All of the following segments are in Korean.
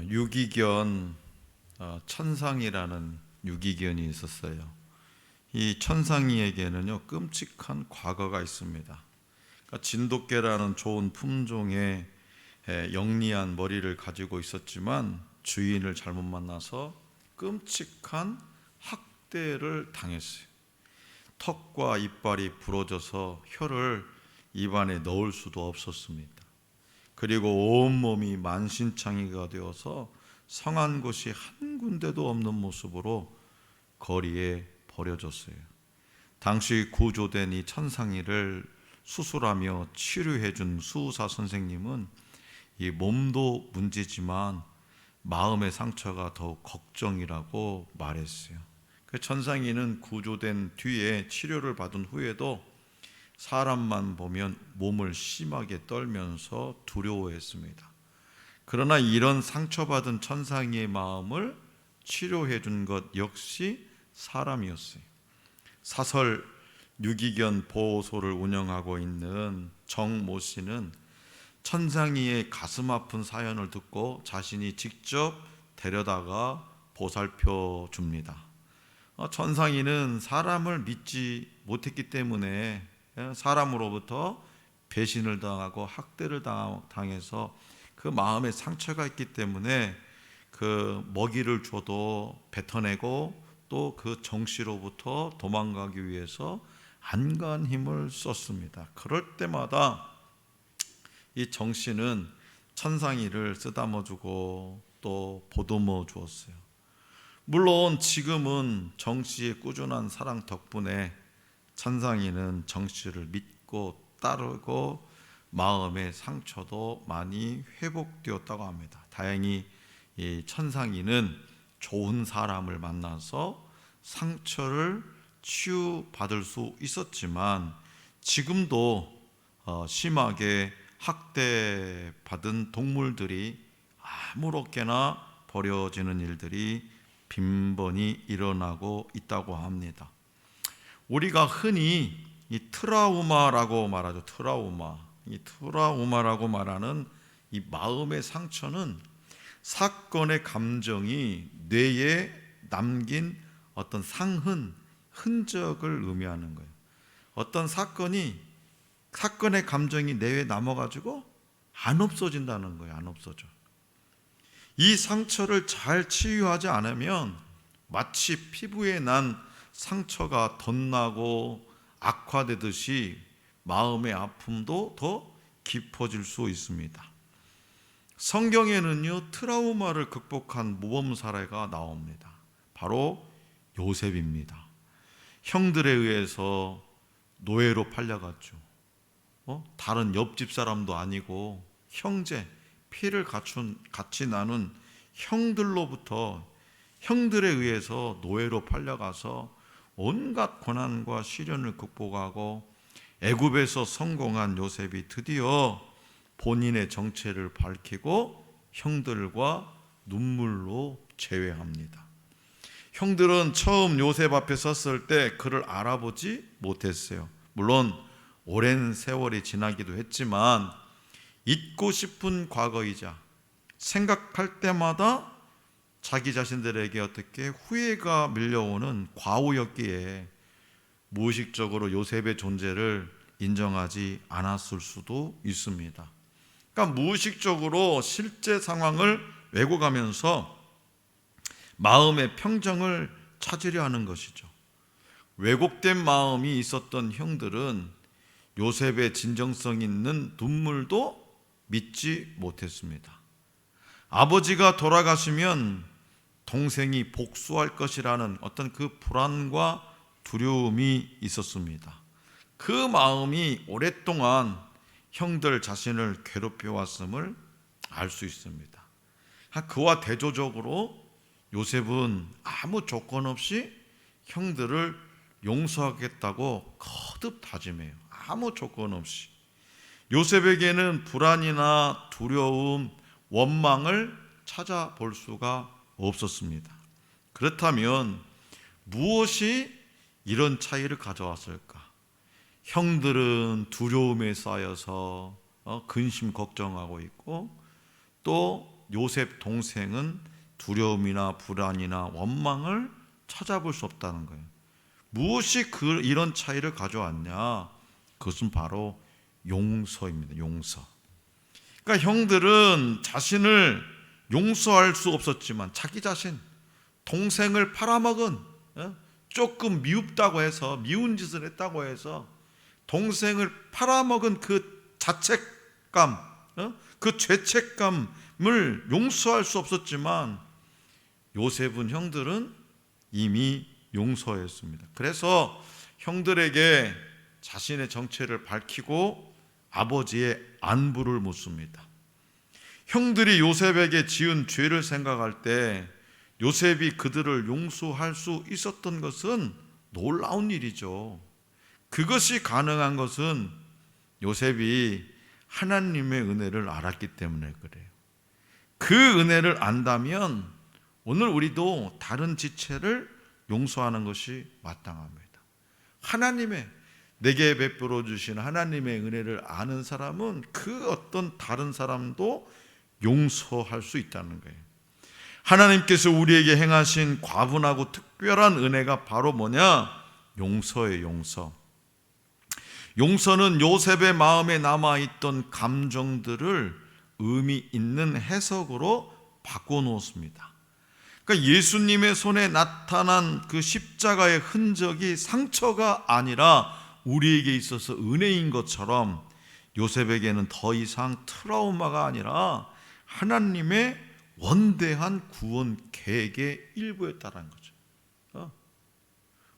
유기견 천상이라는 유기견이 있었어요. 이 천상이에게는요 끔찍한 과거가 있습니다. 그러니까 진돗개라는 좋은 품종의 영리한 머리를 가지고 있었지만 주인을 잘못 만나서 끔찍한 학대를 당했어요. 턱과 이빨이 부러져서 혀를 입안에 넣을 수도 없었습니다. 그리고 온몸이 만신창이가 되어서 성한 곳이 한 군데도 없는 모습으로 거리에 버려졌어요. 당시 구조된 이 천상이를 수술하며 치료해준 수의사 선생님은 이 몸도 문제지만 마음의 상처가 더욱 걱정이라고 말했어요. 그 천상이는 구조된 뒤에 치료를 받은 후에도 사람만 보면 몸을 심하게 떨면서 두려워했습니다. 그러나 이런 상처받은 천상이의 마음을 치료해 준 것 역시 사람이었어요. 사설 유기견 보호소를 운영하고 있는 정모 씨는 천상이의 가슴 아픈 사연을 듣고 자신이 직접 데려다가 보살펴 줍니다. 천상이는 사람을 믿지 못했기 때문에 사람으로부터 배신을 당하고 학대를 당해서 그 마음에 상처가 있기 때문에 그 먹이를 줘도 뱉어내고 또 그 정씨로부터 도망가기 위해서 안간 힘을 썼습니다. 그럴 때마다 이 정씨는 천상이를 쓰다듬어 주고 또 보듬어 주었어요. 물론 지금은 정씨의 꾸준한 사랑 덕분에 천상이는 정씨를 믿고 따르고 마음의 상처도 많이 회복되었다고 합니다. 다행히 이 천상이는 좋은 사람을 만나서 상처를 치유받을 수 있었지만 지금도 심하게 학대받은 동물들이 아무렇게나 버려지는 일들이 빈번히 일어나고 있다고 합니다. 우리가 흔히 이 트라우마라고 말하죠. 이 트라우마라고 말하는 이 마음의 상처는 사건의 감정이 뇌에 남긴 어떤 흔적을 의미하는 거예요. 어떤 사건의 감정이 뇌에 남아가지고 안 없어진다는 거예요. 안 없어져. 이 상처를 잘 치유하지 않으면 마치 피부에 난 상처가 덧나고 악화되듯이 마음의 아픔도 더 깊어질 수 있습니다. 성경에는요 트라우마를 극복한 모범 사례가 나옵니다. 바로 요셉입니다. 형들에 의해서 노예로 팔려갔죠. 다른 옆집 사람도 아니고 형제, 피를 같이 나눈 형들로부터 형들에 의해서 노예로 팔려가서 온갖 고난과 시련을 극복하고 애굽에서 성공한 요셉이 드디어 본인의 정체를 밝히고 형들과 눈물로 재회합니다. 형들은 처음 요셉 앞에 섰을 때 그를 알아보지 못했어요. 물론 오랜 세월이 지나기도 했지만 잊고 싶은 과거이자 생각할 때마다 자기 자신들에게 어떻게 후회가 밀려오는 과오였기에 무의식적으로 요셉의 존재를 인정하지 않았을 수도 있습니다. 그러니까 무의식적으로 실제 상황을 왜곡하면서 마음의 평정을 찾으려 하는 것이죠. 왜곡된 마음이 있었던 형들은 요셉의 진정성 있는 눈물도 믿지 못했습니다. 아버지가 돌아가시면 동생이 복수할 것이라는 어떤 그 불안과 두려움이 있었습니다. 그 마음이 오랫동안 형들 자신을 괴롭혀 왔음을 알 수 있습니다. 그와 대조적으로 요셉은 아무 조건 없이 형들을 용서하겠다고 거듭 다짐해요. 아무 조건 없이. 요셉에게는 불안이나 두려움, 원망을 찾아볼 수가 없었습니다. 그렇다면 무엇이 이런 차이를 가져왔을까? 형들은 두려움에 쌓여서 근심 걱정하고 있고 또 요셉 동생은 두려움이나 불안이나 원망을 찾아볼 수 없다는 거예요. 무엇이 이런 차이를 가져왔냐? 그것은 바로 용서입니다. 용서. 그러니까 형들은 자신을 용서할 수 없었지만 자기 자신, 동생을 팔아먹은, 조금 미웁다고 해서, 미운 짓을 했다고 해서 동생을 팔아먹은 그 자책감, 그 죄책감을 용서할 수 없었지만 요셉은, 형들은 이미 용서했습니다. 그래서 형들에게 자신의 정체를 밝히고 아버지의 안부를 묻습니다. 형들이 요셉에게 지은 죄를 생각할 때 요셉이 그들을 용서할 수 있었던 것은 놀라운 일이죠. 그것이 가능한 것은 요셉이 하나님의 은혜를 알았기 때문에 그래요. 그 은혜를 안다면 오늘 우리도 다른 지체를 용서하는 것이 마땅합니다. 하나님의, 내게 베풀어 주신 하나님의 은혜를 아는 사람은 그 어떤 다른 사람도 용서할 수 있다는 거예요. 하나님께서 우리에게 행하신 과분하고 특별한 은혜가 바로 뭐냐? 용서예요. 용서. 용서는 요셉의 마음에 남아있던 감정들을 의미 있는 해석으로 바꿔놓습니다. 그러니까 예수님의 손에 나타난 그 십자가의 흔적이 상처가 아니라 우리에게 있어서 은혜인 것처럼 요셉에게는 더 이상 트라우마가 아니라 하나님의 원대한 구원 계획의 일부였다는 거죠.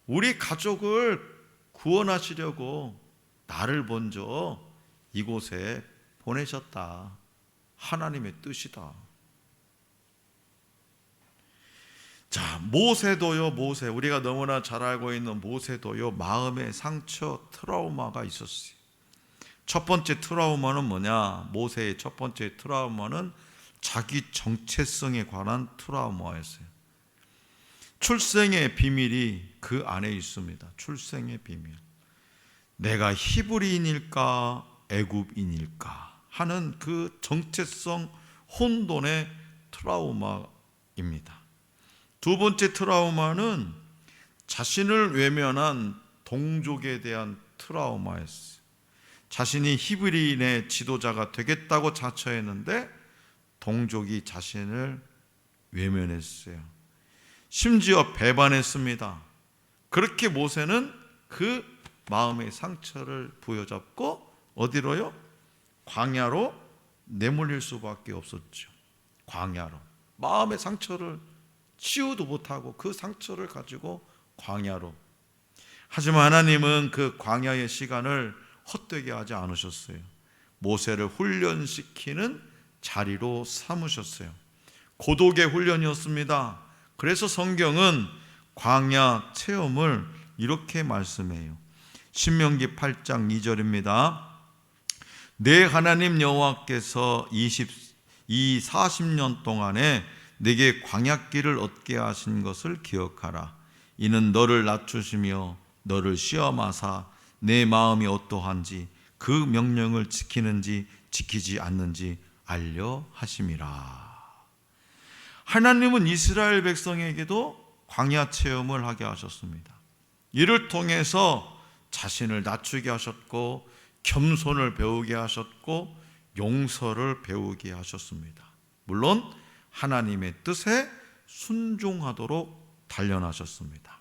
우리 가족을 구원하시려고 나를 먼저 이곳에 보내셨다. 하나님의 뜻이다. 자, 모세도요, 모세. 우리가 너무나 잘 알고 있는 모세도요, 마음의 상처, 트라우마가 있었어요. 첫 번째 트라우마는 뭐냐? 모세의 첫 번째 트라우마는 자기 정체성에 관한 트라우마였어요. 출생의 비밀이 그 안에 있습니다. 출생의 비밀. 내가 히브리인일까 애굽인일까 하는 그 정체성 혼돈의 트라우마입니다. 두 번째 트라우마는 자신을 외면한 동족에 대한 트라우마였어요. 자신이 히브리인의 지도자가 되겠다고 자처했는데 동족이 자신을 외면했어요. 심지어 배반했습니다. 그렇게 모세는 그 마음의 상처를 부여잡고 어디로요? 광야로 내몰릴 수밖에 없었죠. 광야로. 마음의 상처를 치유도 못하고 그 상처를 가지고 광야로. 하지만 하나님은 그 광야의 시간을 헛되게 하지 않으셨어요. 모세를 훈련시키는 자리로 삼으셨어요. 고독의 훈련이었습니다. 그래서 성경은 광야 체험을 이렇게 말씀해요. 신명기 8장 2절입니다. 내 하나님 여호와께서 40년 동안에 내게 광야길을 얻게 하신 것을 기억하라. 이는 너를 낮추시며 너를 시험하사 내 마음이 어떠한지 그 명령을 지키는지 지키지 않는지 알려 하심이라. 하나님은 이스라엘 백성에게도 광야 체험을 하게 하셨습니다. 이를 통해서 자신을 낮추게 하셨고 겸손을 배우게 하셨고 용서를 배우게 하셨습니다. 물론 하나님의 뜻에 순종하도록 단련하셨습니다.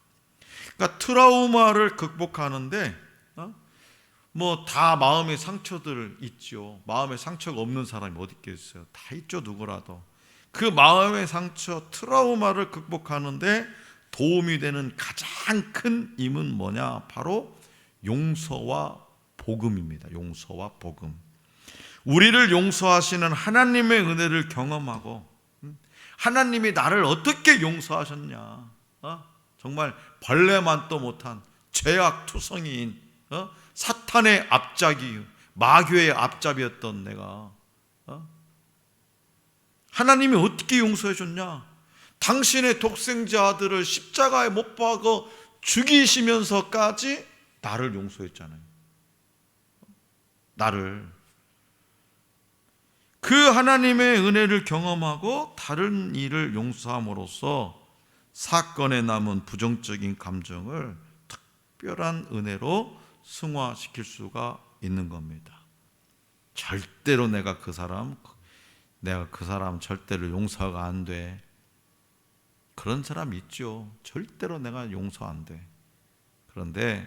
그러니까 트라우마를 극복하는데 다 마음의 상처들 있죠. 마음의 상처가 없는 사람이 어디 있겠어요? 다 있죠, 누구라도. 그 마음의 상처, 트라우마를 극복하는데 도움이 되는 가장 큰 힘은 뭐냐? 바로 용서와 복음입니다. 용서와 복음. 우리를 용서하시는 하나님의 은혜를 경험하고 하나님이 나를 어떻게 용서하셨냐? 정말 벌레만도 못한 죄악투성이인 사탄의 앞잡이, 마귀의 앞잡이였던 내가 하나님이 어떻게 용서해 줬냐? 당신의 독생자 아들을 십자가에 못 박아 죽이시면서까지 나를 용서했잖아요. 나를. 그 그 하나님의 은혜를 경험하고 다른 일을 용서함으로써 사건에 남은 부정적인 감정을 특별한 은혜로 승화시킬 수가 있는 겁니다. 절대로 내가 그 사람 절대로 용서가 안 돼. 그런 사람 있죠. 절대로 내가 용서 안 돼. 그런데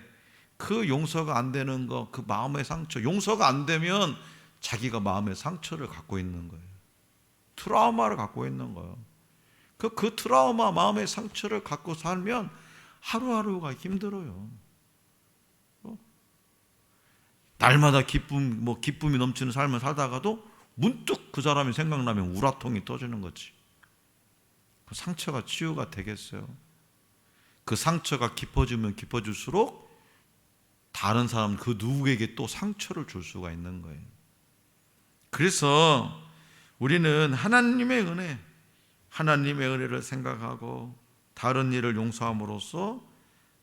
그 용서가 안 되는 거, 그 마음의 상처, 용서가 안 되면 자기가 마음의 상처를 갖고 있는 거예요. 트라우마를 갖고 있는 거예요. 그 트라우마, 마음의 상처를 갖고 살면 하루하루가 힘들어요. 날마다 기쁨이 넘치는 삶을 살다가도 문득 그 사람이 생각나면 우라통이 터지는 거지. 그 상처가 치유가 되겠어요? 그 상처가 깊어지면 깊어질수록 다른 사람, 그 누구에게 또 상처를 줄 수가 있는 거예요. 그래서 우리는 하나님의 은혜를 생각하고 다른 일을 용서함으로써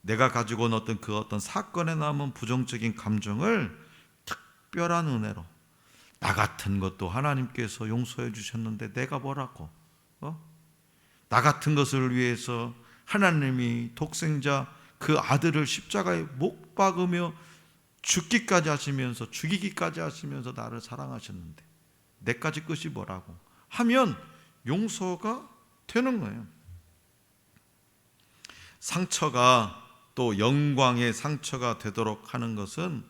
내가 가지고 온 어떤 사건에 남은 부정적인 감정을 특별한 은혜로, 나 같은 것도 하나님께서 용서해 주셨는데 내가 뭐라고? 나 같은 것을 위해서 하나님이 독생자 그 아들을 십자가에 못 박으며 죽기까지 하시면서 나를 사랑하셨는데 내까지 끝이 뭐라고 하면 용서가 되는 거예요. 상처가 또 영광의 상처가 되도록 하는 것은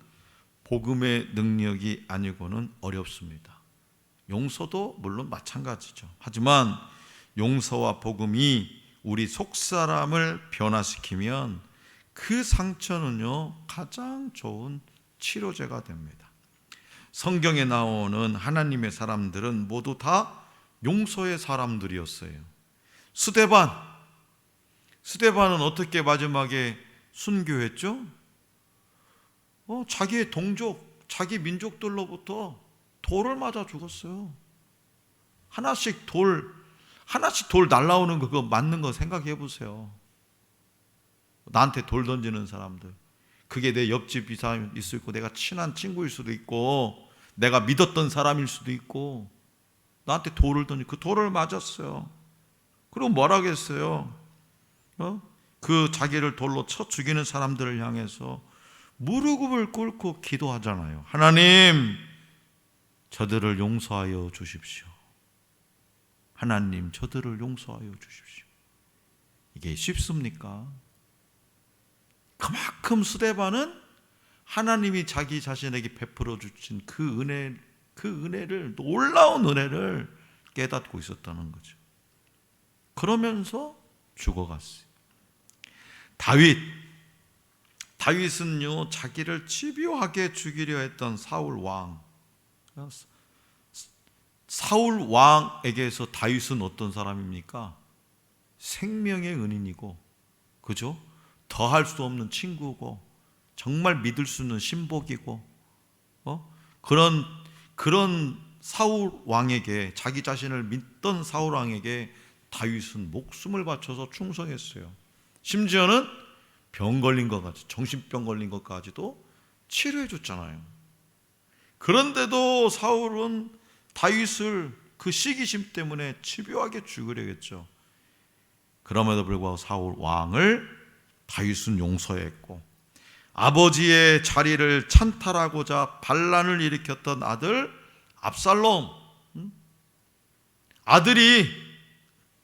복음의 능력이 아니고는 어렵습니다. 용서도 물론 마찬가지죠. 하지만 용서와 복음이 우리 속사람을 변화시키면 그 상처는요 가장 좋은 치료제가 됩니다. 성경에 나오는 하나님의 사람들은 모두 다 용서의 사람들이었어요. 스데반은 어떻게 마지막에 순교했죠? 자기의 동족, 자기 민족들로부터 돌을 맞아 죽었어요. 하나씩 돌 날라오는 그거 맞는 거 생각해 보세요. 나한테 돌 던지는 사람들, 그게 내 옆집 이사일 수도 있고 내가 친한 친구일 수도 있고 내가 믿었던 사람일 수도 있고 나한테 돌을 던지, 그 돌을 맞았어요. 그리고 뭐라겠어요? 그 자기를 돌로 쳐 죽이는 사람들을 향해서 무릎을 꿇고 기도하잖아요. 하나님, 저들을 용서하여 주십시오. 하나님, 저들을 용서하여 주십시오. 이게 쉽습니까? 그만큼 스데반은 하나님이 자기 자신에게 베풀어 주신 그 은혜를, 놀라운 은혜를 깨닫고 있었다는 거죠. 그러면서 죽어갔어요. 다윗은요 자기를 집요하게 죽이려 했던 사울 왕에게서 다윗은 어떤 사람입니까? 생명의 은인이고, 그죠? 더할 수 없는 친구고, 정말 믿을 수 있는 신복이고, 그런 사울 왕에게, 자기 자신을 믿던 사울 왕에게 다윗은 목숨을 바쳐서 충성했어요. 심지어는 병 걸린 것까지, 정신병 걸린 것까지도 치료해 줬잖아요. 그런데도 사울은 다윗을 그 시기심 때문에 집요하게 죽이려 했죠. 그럼에도 불구하고 사울 왕을 다윗은 용서했고, 아버지의 자리를 찬탈하고자 반란을 일으켰던 아들 압살롬, 아들이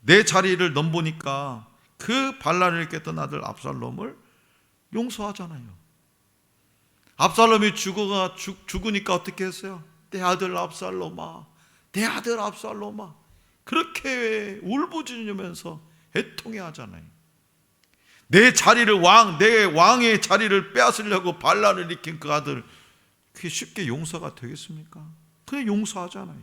내 자리를 넘보니까 그 반란을 일으켰던 아들 압살롬을 용서하잖아요. 압살롬이 죽으니까 어떻게 했어요? 내 아들 압살롬아, 내 아들 압살롬아, 그렇게 울부짖으면서 애통해 하잖아요. 내 왕의 자리를 빼앗으려고 반란을 일으킨 그 아들, 그게 쉽게 용서가 되겠습니까? 그냥 용서하잖아요.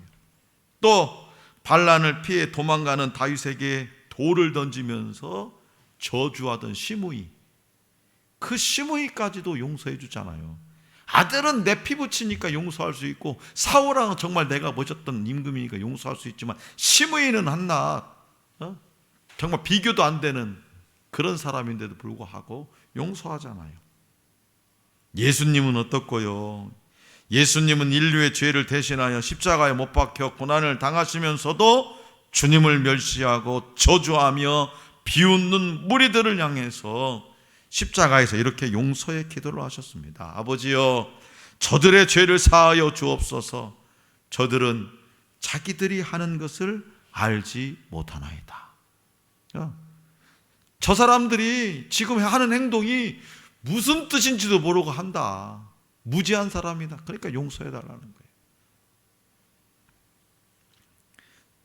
또 반란을 피해 도망가는 다윗에게 돌을 던지면서 저주하던 시므이, 그 시므이까지도 용서해 주잖아요. 아들은 내 피 붙이니까 용서할 수 있고, 사울왕은 정말 내가 모셨던 임금이니까 용서할 수 있지만 시므이는 한낱 정말 비교도 안 되는 그런 사람인데도 불구하고 용서하잖아요. 예수님은 어떻고요? 예수님은 인류의 죄를 대신하여 십자가에 못 박혀 고난을 당하시면서도 주님을 멸시하고 저주하며 비웃는 무리들을 향해서 십자가에서 이렇게 용서의 기도를 하셨습니다. 아버지여, 저들의 죄를 사하여 주옵소서. 저들은 자기들이 하는 것을 알지 못하나이다. 저 사람들이 지금 하는 행동이 무슨 뜻인지도 모르고 한다. 무지한 사람이다. 그러니까 용서해달라는 거예요.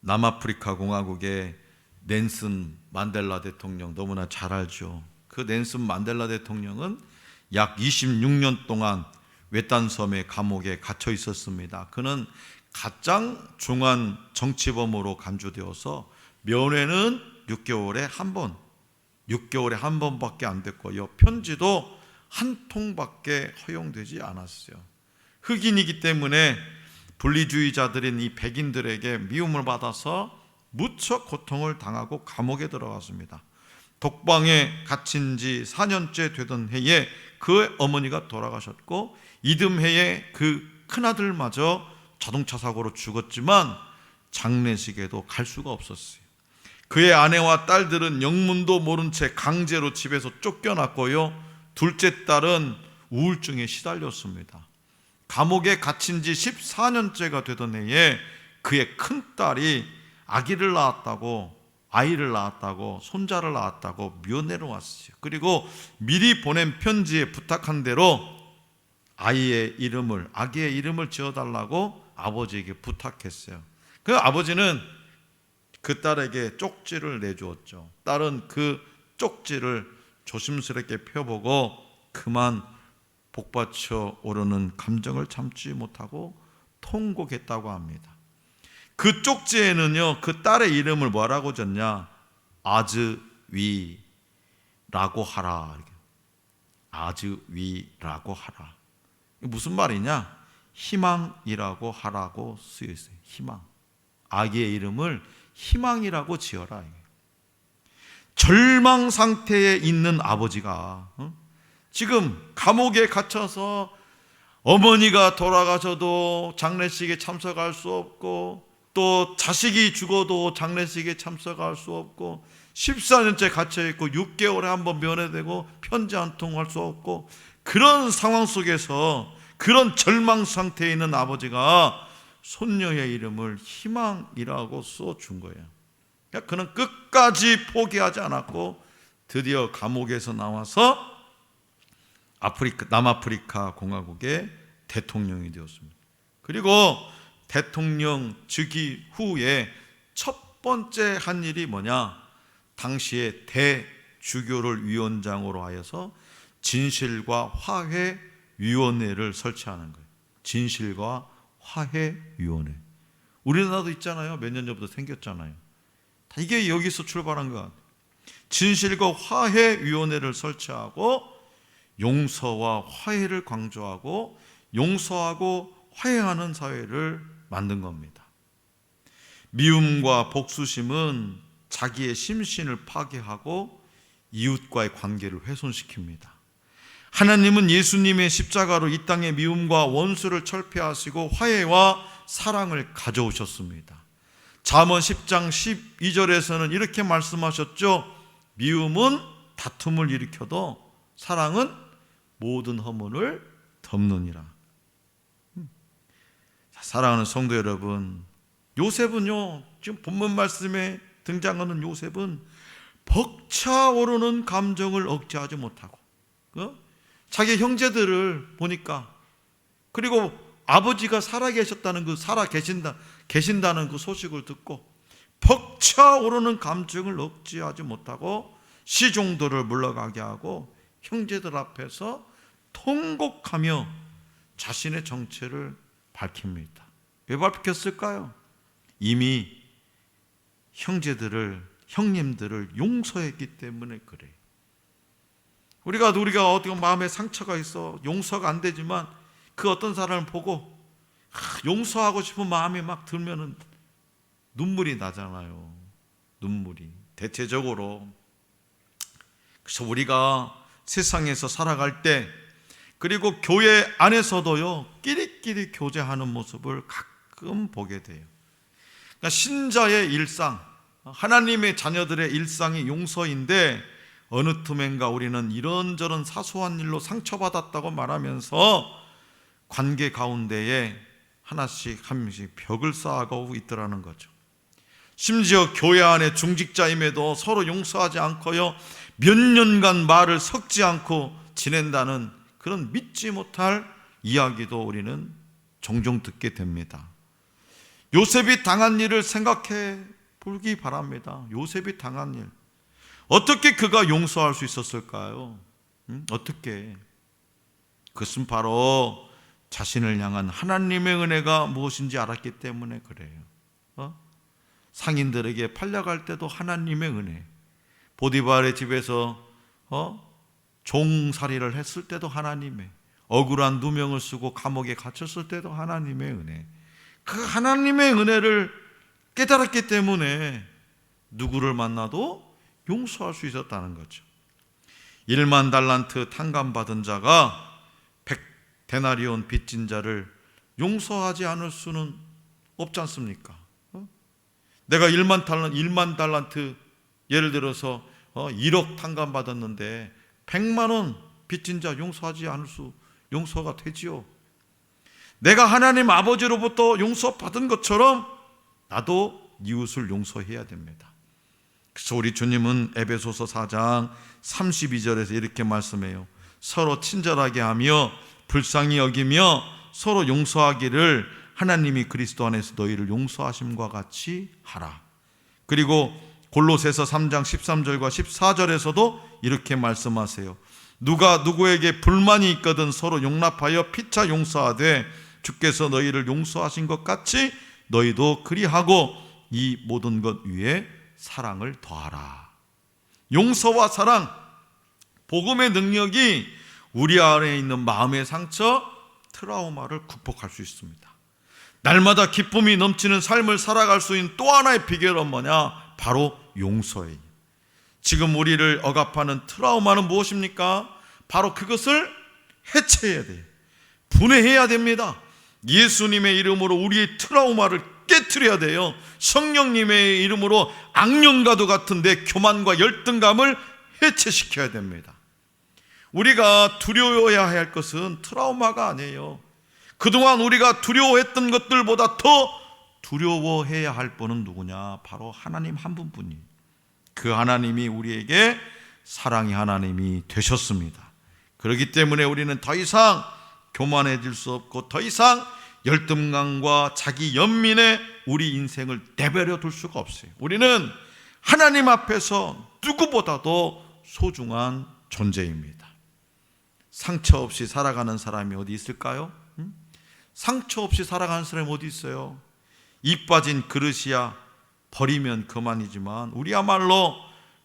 남아프리카 공화국의 넬슨 만델라 대통령 너무나 잘 알죠. 그 넬슨 만델라 대통령은 약 26년 동안 외딴섬의 감옥에 갇혀 있었습니다. 그는 가장 중한 정치범으로 간주되어서 면회는 6개월에 한 번밖에 안 됐고요. 편지도 한 통밖에 허용되지 않았어요. 흑인이기 때문에 분리주의자들인 이 백인들에게 미움을 받아서 무척 고통을 당하고 감옥에 들어갔습니다. 독방에 갇힌 지 4년째 되던 해에 그 어머니가 돌아가셨고 이듬해에 그 큰아들마저 자동차 사고로 죽었지만 장례식에도 갈 수가 없었어요. 그의 아내와 딸들은 영문도 모른 채 강제로 집에서 쫓겨났고요. 둘째 딸은 우울증에 시달렸습니다. 감옥에 갇힌 지 14년째가 되던 해에 그의 큰딸이 아이를 낳았다고 손자를 낳았다고 면회를 왔어요. 그리고 미리 보낸 편지에 부탁한 대로 아기의 이름을 지어달라고 아버지에게 부탁했어요. 그 아버지는 그 딸에게 쪽지를 내주었죠. 딸은 그 쪽지를 조심스럽게 펴보고 그만 복받쳐 오르는 감정을 참지 못하고 통곡했다고 합니다. 그 쪽지에는요, 그 딸의 이름을 뭐라고 적냐? 아즈위라고 하라. 아즈위라고 하라. 무슨 말이냐? 희망이라고 하라고 쓰여 있어요. 희망. 아기의 이름을 희망이라고 지어라. 절망 상태에 있는 아버지가 지금 감옥에 갇혀서 어머니가 돌아가셔도 장례식에 참석할 수 없고 또 자식이 죽어도 장례식에 참석할 수 없고 14년째 갇혀있고 6개월에 한 번 면회되고 편지 한 통 할 수 없고 그런 상황 속에서 그런 절망 상태에 있는 아버지가 손녀의 이름을 희망이라고 써준 거예요. 그러니까 그는 끝까지 포기하지 않았고 드디어 감옥에서 나와서 남아프리카 공화국의 대통령이 되었습니다. 그리고 대통령 즉위 후에 첫 번째 한 일이 뭐냐? 당시에 대주교를 위원장으로 하여서 진실과 화해위원회를 설치하는 거예요. 진실과 화해위원회. 우리나라도 있잖아요. 몇 년 전부터 생겼잖아요. 이게 여기서 출발한 것 같아요. 진실과 화해위원회를 설치하고 용서와 화해를 강조하고 용서하고 화해하는 사회를 만든 겁니다. 미움과 복수심은 자기의 심신을 파괴하고 이웃과의 관계를 훼손시킵니다. 하나님은 예수님의 십자가로 이 땅의 미움과 원수를 철폐하시고 화해와 사랑을 가져오셨습니다. 잠언 10장 12절에서는 이렇게 말씀하셨죠. 미움은 다툼을 일으켜도 사랑은 모든 허물을 덮느니라. 사랑하는 성도 여러분, 요셉은요, 지금 본문 말씀에 등장하는 요셉은 벅차오르는 감정을 억제하지 못하고 자기 형제들을 보니까, 그리고 아버지가 살아계신다는 그 소식을 듣고 벅차오르는 감정을 억제하지 못하고 시종들을 물러가게 하고 형제들 앞에서 통곡하며 자신의 정체를 밝힙니다. 왜 밝혔을까요? 이미 형님들을 용서했기 때문에 그래요. 우리가 어떻게 마음에 상처가 있어 용서가 안 되지만 그 어떤 사람을 보고 용서하고 싶은 마음이 막 들면은 눈물이 나잖아요. 눈물이. 대체적으로. 그래서 우리가 세상에서 살아갈 때, 그리고 교회 안에서도요, 끼리끼리 서로끼리 교제하는 모습을 가끔 보게 돼요. 그러니까 신자의 일상, 하나님의 자녀들의 일상이 용서인데 어느 틈엔가 우리는 이런저런 사소한 일로 상처받았다고 말하면서 관계 가운데에 하나씩 한 명씩 벽을 쌓아가고 있더라는 거죠. 심지어 교회 안에 중직자임에도 서로 용서하지 않고요, 몇 년간 말을 섞지 않고 지낸다는 그런 믿지 못할 이야기도 우리는 종종 듣게 됩니다. 요셉이 당한 일을 생각해 보기 바랍니다. 요셉이 당한 일, 어떻게 그가 용서할 수 있었을까요? 어떻게? 그것은 바로 자신을 향한 하나님의 은혜가 무엇인지 알았기 때문에 그래요. 상인들에게 팔려갈 때도 하나님의 은혜, 보디발의 집에서 종살이를 했을 때도 하나님의, 억울한 누명을 쓰고 감옥에 갇혔을 때도 하나님의 은혜, 그 하나님의 은혜를 깨달았기 때문에 누구를 만나도 용서할 수 있었다는 거죠. 1만 달란트 탕감받은 자가 100데나리온 빚진 자를 용서하지 않을 수는 없지 않습니까? 내가 1만 달란트 예를 들어서 1억 탕감받았는데 100만 원 빚진 자 용서하지 않을 수, 용서가 되지요. 내가 하나님 아버지로부터 용서받은 것처럼 나도 이웃을 용서해야 됩니다. 그래서 우리 주님은 에베소서 4장 32절에서 이렇게 말씀해요. 서로 친절하게 하며 불쌍히 여기며 서로 용서하기를 하나님이 그리스도 안에서 너희를 용서하심과 같이 하라. 그리고 골로새서 3장 13절과 14절에서도 이렇게 말씀하세요. 누가 누구에게 불만이 있거든 서로 용납하여 피차 용서하되 주께서 너희를 용서하신 것 같이 너희도 그리하고 이 모든 것 위에 사랑을 더하라. 용서와 사랑, 복음의 능력이 우리 안에 있는 마음의 상처, 트라우마를 극복할 수 있습니다. 날마다 기쁨이 넘치는 삶을 살아갈 수 있는 또 하나의 비결은 뭐냐? 바로 용서예요. 지금 우리를 억압하는 트라우마는 무엇입니까? 바로 그것을 해체해야 돼요. 분해해야 됩니다. 예수님의 이름으로 우리의 트라우마를 깨트려야 돼요. 성령님의 이름으로 악령과도 같은 내 교만과 열등감을 해체시켜야 됩니다. 우리가 두려워해야 할 것은 트라우마가 아니에요. 그동안 우리가 두려워했던 것들보다 더 두려워해야 할 분은 누구냐? 바로 하나님 한 분뿐이에요. 그 하나님이 우리에게 사랑의 하나님이 되셨습니다. 그렇기 때문에 우리는 더 이상 교만해질 수 없고 더 이상 열등감과 자기 연민에 우리 인생을 내버려 둘 수가 없어요. 우리는 하나님 앞에서 누구보다도 소중한 존재입니다. 상처 없이 살아가는 사람이 어디 있을까요? 상처 없이 살아가는 사람이 어디 있어요? 이 빠진 그릇이야 버리면 그만이지만 우리야말로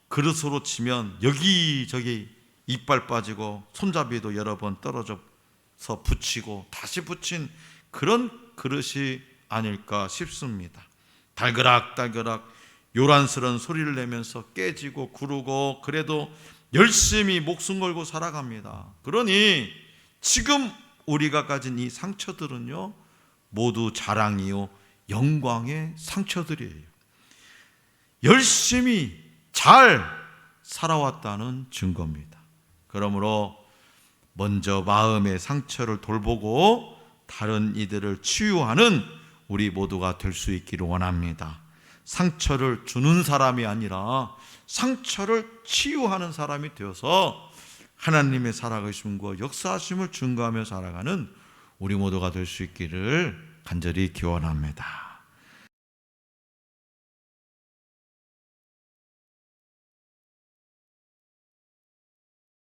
그릇으로 치면 여기저기 이빨 빠지고 손잡이도 여러 번 떨어져서 붙이고 다시 붙인 그런 그릇이 아닐까 싶습니다. 달그락달그락 요란스러운 소리를 내면서 깨지고 구르고 그래도 열심히 목숨 걸고 살아갑니다. 그러니 지금 우리가 가진 이 상처들은요 모두 자랑이요 영광의 상처들이에요. 열심히 잘 살아왔다는 증거입니다. 그러므로 먼저 마음의 상처를 돌보고 다른 이들을 치유하는 우리 모두가 될 수 있기를 원합니다. 상처를 주는 사람이 아니라 상처를 치유하는 사람이 되어서 하나님의 살아계심과 역사하심을 증거하며 살아가는 우리 모두가 될 수 있기를 간절히 기원합니다.